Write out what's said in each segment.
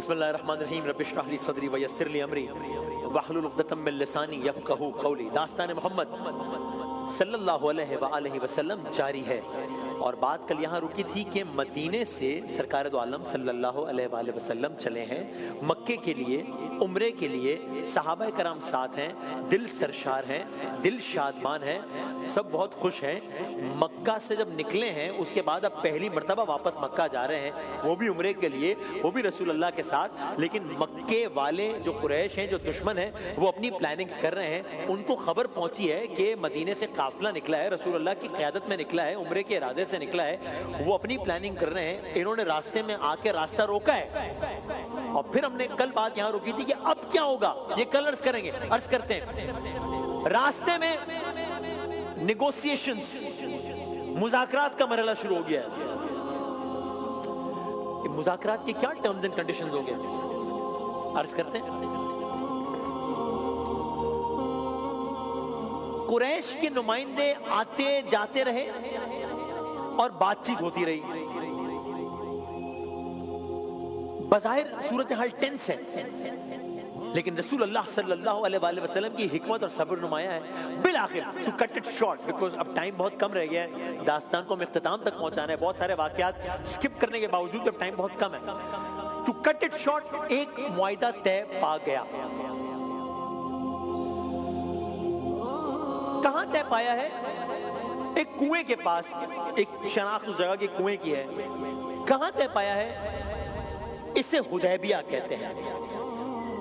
بسم اللہ الرحمن الرحیم رب اشرح لی صدری ویسر لی امری واحلل عقدۃ من لسانی یفقہوا قولی۔ داستان محمد صلی اللہ علیہ وآلہ وسلم جاری ہے، اور بات کل یہاں رکی تھی کہ مدینے سے سرکار دو عالم صلی اللہ علیہ وآلہ وسلم چلے ہیں مکے کے لیے، عمرے کے لیے۔ صحابہ کرام ساتھ ہیں، دل سرشار ہیں، دل شادمان ہیں، سب بہت خوش ہیں۔ مکہ سے جب نکلے ہیں اس کے بعد اب پہلی مرتبہ واپس مکہ جا رہے ہیں، وہ بھی عمرے کے لیے، وہ بھی رسول اللہ کے ساتھ۔ لیکن مکے والے جو قریش ہیں، جو دشمن ہیں، وہ اپنی پلاننگز کر رہے ہیں۔ ان کو خبر پہنچی ہے کہ مدینے سے قافلہ نکلا ہے، رسول اللہ کی قیادت میں نکلا ہے، عمرے کے ارادے سے نکلا ہے، وہ اپنی پلاننگ کر رہے ہیں۔ انہوں نے راستے میں آ کے راستہ روکا ہے، اور پھر ہم نے کل بات یہاں روکی تھی کہ اب کیا ہوگا، یہ کل عرض کریں گے۔ عرض کرتے ہیں راستے میں نیگوسیشنز، مذاکرات کا مرحلہ شروع ہو گیا ہے۔ مذاکرات کے کیا ٹرمز اینڈ کنڈیشنز ہو گئے، عرض کرتے ہیں۔ قریش کے نمائندے آتے جاتے رہے اور بات چیت ہوتی رہی۔ بظاہر صورتحال ٹینس ہے، لیکن رسول اللہ صلی اللہ علیہ وآلہ وسلم کی حکمت اور صبر نمایاں ہے۔ بالآخر to cut it short, because اب ٹائم بہت کم رہ گیا ہے، داستان کو ہم اختتام تک پہنچانا ہے، بہت سارے واقعات سکپ کرنے کے باوجود اب ٹائم بہت کم ہے۔ ٹو کٹ اٹ شارٹ، ایک معاہدہ طے پا گیا۔ کہاں طے پایا ہے؟ ایک کنویں کے پاس، ایک شناخت اس جگہ کی کنویں کی ہے۔ کہاں طے پایا ہے؟ اسے حدیبیہ کہتے ہیں،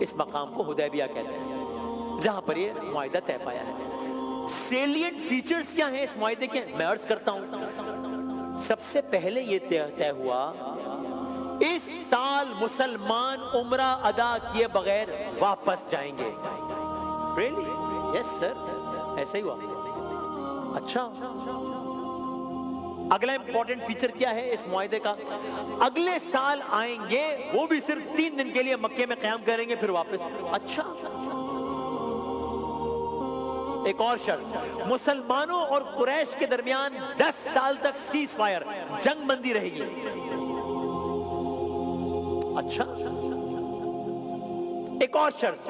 اس مقام کو حدیبیہ کہتے ہیں، جہاں پر یہ معاہدہ طے پایا ہے۔ سیلینٹ فیچرز کیا ہیں اس معاہدے کے؟ میں عرض کرتا ہوں۔ سب سے پہلے یہ طے ہوا، اس سال مسلمان عمرہ ادا کیے بغیر واپس جائیں گے۔ Really? Yes sir، ایسا ہی ہوا۔ اچھا، اگلا امپورٹنٹ فیچر کیا ہے اس معاہدے کا؟ اگلے سال آئیں گے، وہ بھی صرف 3 دن کے لیے مکے میں قیام کریں گے، پھر واپس۔ اچھا، ایک اور شرط، مسلمانوں اور قریش کے درمیان 10 سال تک سیز فائر، جنگ بندی رہے گی۔ اچھا، ایک اور شرط،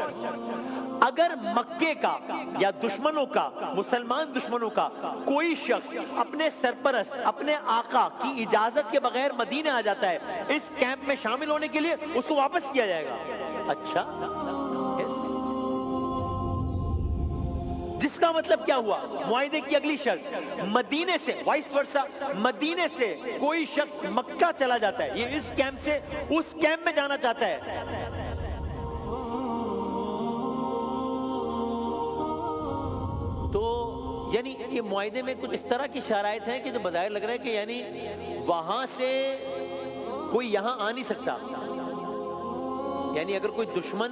اگر مکے کا یا دشمنوں کا، مسلمان دشمنوں کا کوئی شخص اپنے سرپرست، اپنے آقا کی اجازت کے بغیر مدینے آ جاتا ہے اس کیمپ میں شامل ہونے کے لیے، اس کو واپس کیا جائے گا۔ اچھا، جس کا مطلب کیا ہوا؟ معاہدے کی اگلی شرط، مدینے سے وائس ورسا، مدینے سے کوئی شخص مکہ چلا جاتا ہے، یہ اس کیمپ سے اس کیمپ میں جانا چاہتا ہے، تو یعنی یہ معاہدے میں کچھ اس طرح کی شرائط ہیں کہ جو بظاہر لگ رہا ہے کہ یعنی وہاں سے کوئی یہاں آ نہیں سکتا، یعنی اگر کوئی دشمن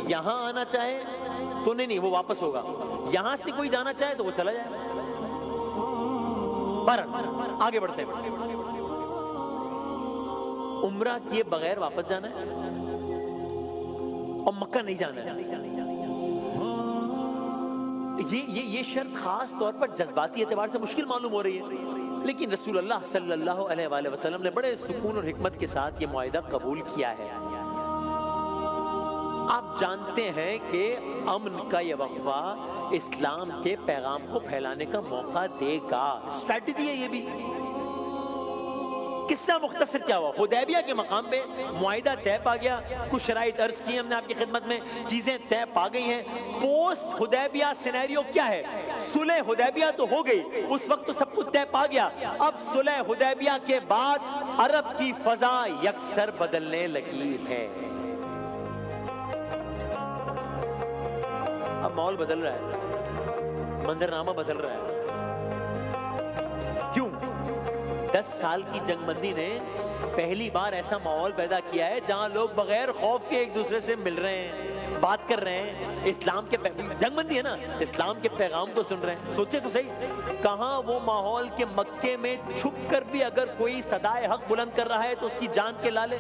یہاں آنا چاہے تو نہیں، وہ واپس ہوگا، یہاں سے کوئی جانا چاہے تو وہ چلا جائے۔ آگے بڑھتے ہیں، عمرہ کیے بغیر واپس جانا ہے اور مکہ نہیں جانا ہے۔ یہ شرط خاص طور پر جذباتی اعتبار سے مشکل معلوم ہو رہی ہے، لیکن رسول اللہ صلی اللہ علیہ وآلہ وسلم نے بڑے سکون اور حکمت کے ساتھ یہ معاہدہ قبول کیا ہے۔ آپ جانتے ہیں کہ امن کا یہ وقفہ اسلام کے پیغام کو پھیلانے کا موقع دے گا، اسٹریٹجی ہے یہ بھی۔ قصہ مختصر کیا ہوا؟ حدیبیہ کے مقام پہ معاہدہ طے پا گیا، کچھ شرائط عرض کی ہم نے آپ کی خدمت میں، چیزیں طے پا گئی ہیں۔ پوسٹ حدیبیہ سینیریو کیا ہے؟ صلح حدیبیہ تو ہو گئی، اس وقت تو سب کچھ طے پا گیا، اب صلح حدیبیہ کے بعد عرب کی فضا یکسر بدلنے لگی ہے۔ اب ماحول بدل رہا ہے، منظرنامہ بدل رہا ہے۔ کیوں؟ 10 سال کی جنگ بندی نے پہلی بار ایسا ماحول پیدا کیا ہے جہاں لوگ بغیر خوف کے ایک دوسرے سے مل رہے ہیں، بات کر رہے ہیں اسلام کے جنگ بندی ہے نا، اسلام کے پیغام کو سن رہے ہیں. سوچے تو صحیح، کہاں وہ ماحول کہ مکے میں چھپ کر بھی اگر کوئی صدائے حق بلند کر رہا ہے تو اس کی جان کے لالے.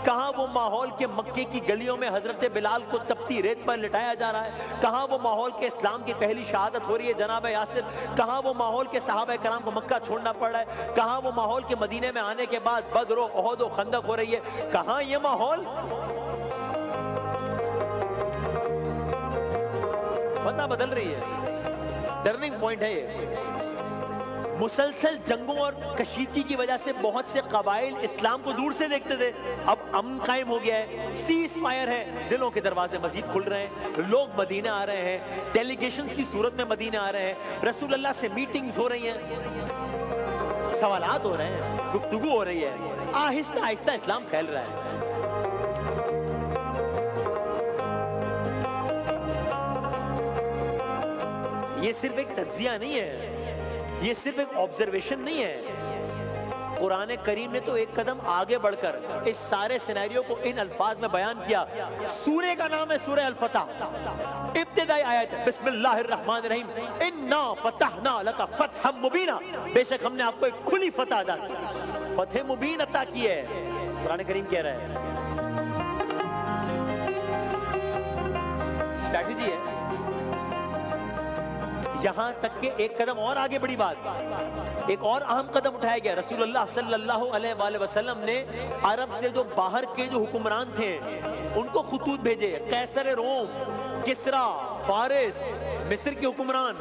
کہاں وہ ماحول کہ مکے کی گلیوں میں حضرت بلال کو تپتی ریت پر لٹایا جا رہا ہے. کہاں وہ ماحول کہ اسلام کی پہلی شہادت ہو رہی ہے جناب یاسر. کہاں وہ ماحول کہ صحابہ کرام کو مکہ چھوڑنا پڑ رہا ہے. کہاں وہ ماحول کہ مدینے میں آنے کے بعد بدر و احد و خندق ہو رہی ہے. کہاں یہ ماحول؟ وضع بدل رہی ہے، ٹرننگ پوائنٹ ہے یہ. مسلسل جنگوں اور کشیدگی کی وجہ سے بہت سے قبائل اسلام کو دور سے دیکھتے تھے، اب امن قائم ہو گیا ہے، سیز فائر ہے، دلوں کے دروازے مزید کھل رہے ہیں، لوگ مدینہ آ رہے ہیں، ڈیلیگیشنز کی صورت میں مدینہ آ رہے ہیں، رسول اللہ سے میٹنگز ہو رہی ہیں، سوالات ہو رہے ہیں، گفتگو ہو رہی ہے، آہستہ آہستہ اسلام پھیل رہا ہے. یہ صرف ایک تجزیہ نہیں ہے، یہ صرف ایک آبزرویشن نہیں ہے. قرآن کریم نے تو ایک قدم آگے بڑھ کر اس سارے سینیریو کو ان الفاظ میں بیان کیا. سورہ کا نام ہے سورہ الفتح، ابتدائی آیت بسم اللہ الرحمن الرحیم، انا فتحنا لک فتحا مبینا، بے شک ہم نے آپ کو ایک کھلی فتح عطا کی، فتح مبین عطا کی ہے. قرآن کریم کہہ رہا ہے، اسٹریٹجی ہے. یہاں تک کہ ایک قدم اور آگے بڑی بات، ایک اور اہم قدم اٹھایا گیا. رسول اللہ صلی اللہ علیہ وآلہ وسلم نے عرب سے جو باہر کے جو حکمران تھے ان کو خطوط بھیجے. قیصر روم، کسرا، فارس، مصر کے حکمران،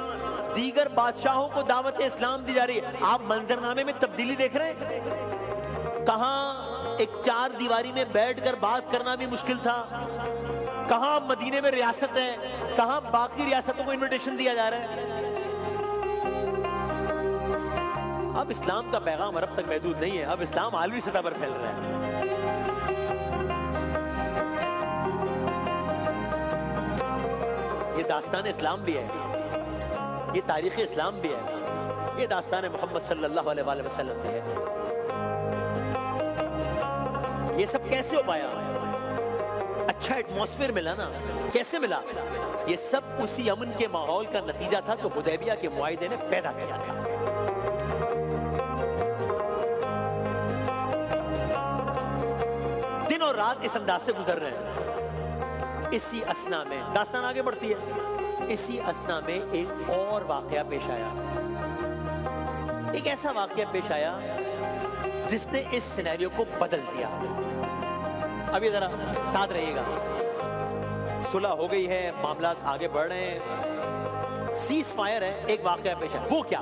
دیگر بادشاہوں کو دعوت اسلام دی جا رہی ہے. آپ منظرنامے میں تبدیلی دیکھ رہے ہیں. کہاں ایک چار دیواری میں بیٹھ کر بات کرنا بھی مشکل تھا، کہاں مدینے میں ریاست ہے، کہاں باقی ریاستوں کو انویٹیشن دیا جا رہا ہے. اب اسلام کا پیغام عرب تک محدود نہیں ہے، اب اسلام عالمی سطح پر پھیل رہا ہے. یہ داستان اسلام بھی ہے، یہ تاریخ اسلام بھی ہے، یہ داستان محمد صلی اللہ علیہ وآلہ وسلم بھی ہے. یہ سب کیسے ہو پایا؟ اچھا ایٹماسفیئر ملا نا. کیسے ملا؟ یہ سب اسی امن کے ماحول کا نتیجہ تھا جو حدیبیہ کے معاہدے نے پیدا کیا تھا. دن اور رات اس انداز سے گزر رہے ہیں. اسی اسنا میں داستان آگے بڑھتی ہے. اسی اسنا میں ایک اور واقعہ پیش آیا، ایک ایسا واقعہ پیش آیا جس نے اس سینیریو کو بدل دیا. ابھی ذرا ساتھ رہیے گا. صلح ہو گئی ہے، معاملات آگے بڑھ رہے ہیں، سیز فائر ہے. ایک واقعہ پیش ہے. وہ کیا؟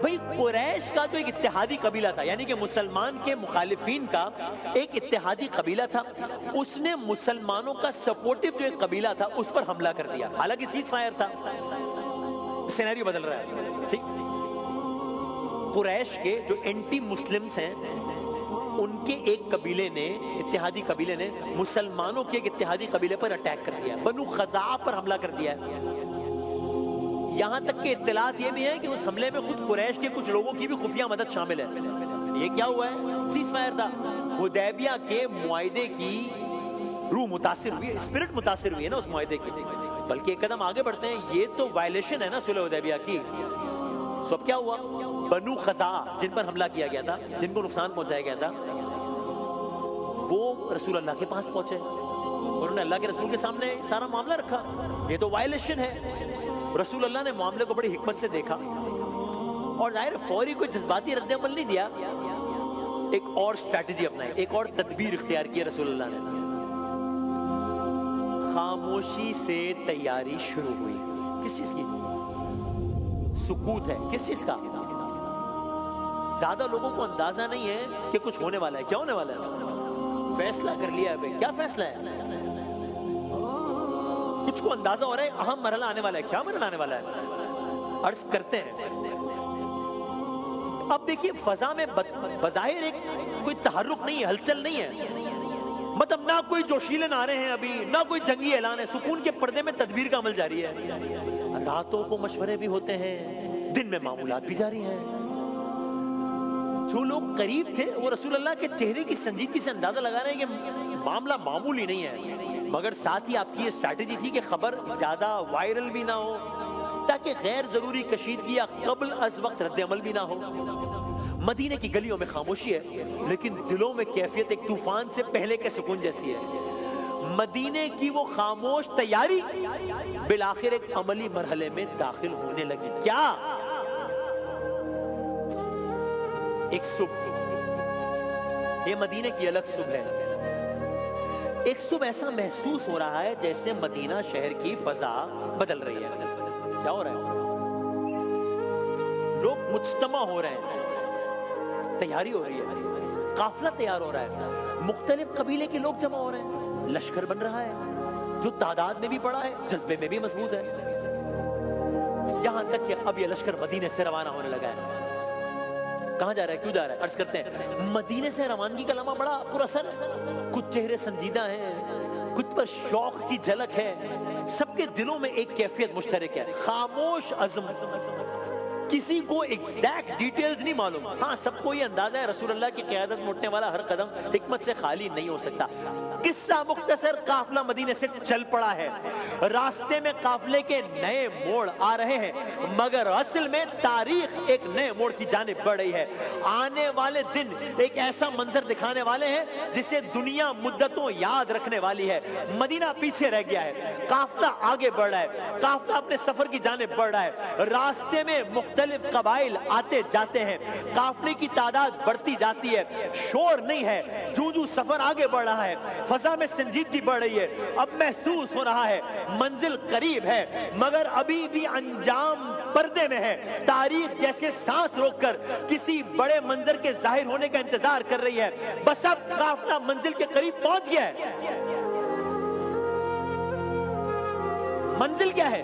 بھئی قریش کا جو ایک اتحادی قبیلہ تھا، یعنی کہ مسلمان کے مخالفین کا ایک اتحادی قبیلہ تھا، اس نے مسلمانوں کا سپورٹیو جو ایک قبیلہ تھا اس پر حملہ کر دیا. حالانکہ سیز فائر تھا. سینیریو بدل رہا ہے. ٹھیک، قریش کے جو اینٹی مسلمز ہیں ان کے ایک قبیلے نے، اتحادی قبیلے نے مسلمانوں کے ایک اتحادی قبیلے پر اٹیک کر دیا، بنو خزاعہ پر حملہ کر دیا ہے. یہاں تک کہ اطلاعات یہ بھی ہیں کہ اس حملے میں خود قریش کے کچھ لوگوں کی بھی خفیہ مدد شامل ہے. یہ کیا ہوا ہے؟ سیز فائر تھا. حدیبیہ کے معاہدے کی روح متاثر ہوئی، اسپرٹ متاثر ہوئی ہے نا اس معاہدے کی. بلکہ ایک قدم آگے بڑھتے ہیں، یہ تو وائلیشن ہے نا صلح حدیبیہ کی. سب کیا ہوا؟ بنو خزاعہ جن پر حملہ کیا گیا تھا، جن کو نقصان پہنچایا گیا تھا، وہ رسول اللہ کے پاس پہنچے. انہوں نے اللہ کے رسول کے سامنے سارا معاملہ رکھا. یہ تو وائلیشن ہے. رسول اللہ نے معاملے کو بڑی حکمت سے دیکھا اور ظاہر فوری کوئی جذباتی رد عمل نہیں دیا. ایک اور اسٹریٹجی اپنائی، ایک اور تدبیر اختیار کی رسول اللہ نے. خاموشی سے تیاری شروع ہوئی. کس چیز کی؟ سکوت ہے. کس چیز کا؟ زیادہ لوگوں کو اندازہ نہیں ہے کہ کچھ ہونے والا ہے. کیا ہونے والا ہے؟ فیصلہ کر لیا ہے. کیا فیصلہ ہے؟ کچھ کو اندازہ ہو رہا ہے اہم مرحلہ آنے والا ہے. کیا مرحلہ آنے والا ہے؟ عرض کرتے ہیں. اب دیکھیے فضا میں بظاہر ایک کوئی تحرک نہیں ہے، ہلچل نہیں ہے. مطلب نہ کوئی جوشیلے نعرے ہیں ابھی، نہ کوئی جنگی اعلان ہے. سکون کے پردے میں تدبیر کا عمل جاری ہے. راتوں کو مشورے بھی ہوتے ہیں، دن میں معمولات بھی جاری ہیں. جو لوگ قریب تھے وہ رسول اللہ کے چہرے کی سنجیدگی سے اندازہ لگا رہے ہیں کہ معاملہ معمولی نہیں ہے، مگر ساتھ ہی آپ کی یہ اسٹریٹجی تھی کہ خبر زیادہ وائرل بھی نہ ہو تاکہ غیر ضروری کشیدگی یا قبل از وقت رد عمل بھی نہ ہو۔ مدینے کی گلیوں میں خاموشی ہے لیکن دلوں میں کیفیت ایک طوفان سے پہلے کے سکون جیسی ہے۔ مدینے کی وہ خاموش تیاری بالآخر ایک عملی مرحلے میں داخل ہونے لگی۔ کیا؟ ایک صبح، یہ مدینے کی الگ صبح ہے۔ ایک صبح ایسا محسوس ہو رہا ہے جیسے مدینہ شہر کی فضا بدل رہی ہے۔ کیا ہو رہا ہے؟ لوگ مجتمع ہو رہے ہیں، تیاری ہو رہی ہے، قافلہ تیار ہو رہا ہے، مختلف قبیلے کے لوگ جمع ہو رہے ہیں، لشکر بن رہا ہے جو تعداد میں بھی بڑا ہے، جذبے میں بھی مضبوط ہے، یہاں تک کہ اب یہ لشکر مدینے سے روانہ ہونے لگا ہے۔ کہاں جا رہا ہے؟ کیوں جا رہا ہے؟ عرض کرتے ہیں مدینے سے روانگی کا لمحہ بڑا پر اثر، کچھ چہرے سنجیدہ ہیں، کچھ پر شوق کی جھلک ہے، سب کے دلوں میں ایک کیفیت مشترک ہے، خاموش عزم۔ کسی کو ایگزیکٹ ڈیٹیلز نہیں معلوم، ہاں سب کو یہ اندازہ ہے رسول اللہ کی قیادت میں اٹھنے والا ہر قدم حکمت سے خالی نہیں ہو سکتا۔ قصہ مختصر، قافلہ مدینے سے چل پڑا ہے، راستے میں قافلے کے نئے موڑ آ رہے ہیں، مگر اصل میں تاریخ ایک نئے موڑ کی جانب بڑھ رہی ہے۔ آنے والے دن ایک ایسا منظر دکھانے والے ہیں جسے دنیا مدتوں یاد رکھنے والی ہے۔ مدینہ پیچھے رہ گیا ہے، قافلہ آگے بڑھ رہا ہے، قافلہ اپنے سفر کی جانب بڑھ رہا ہے، راستے میں مختلف قبائل آتے جاتے ہیں، قافلے کی تعداد بڑھتی جاتی ہے، شور نہیں ہے، جو سفر آگے بڑھ رہا ہے، فضا میں سنجیدگی بڑھ رہی ہے، اب محسوس ہو رہا ہے منزل قریب ہے، مگر ابھی بھی انجام پردے میں ہے۔ تاریخ جیسے سانس روک کر کسی بڑے منظر کے ظاہر ہونے کا انتظار کر رہی ہے، بس اب قافلہ منزل کے قریب پہنچ گیا ہے۔ منزل کیا ہے؟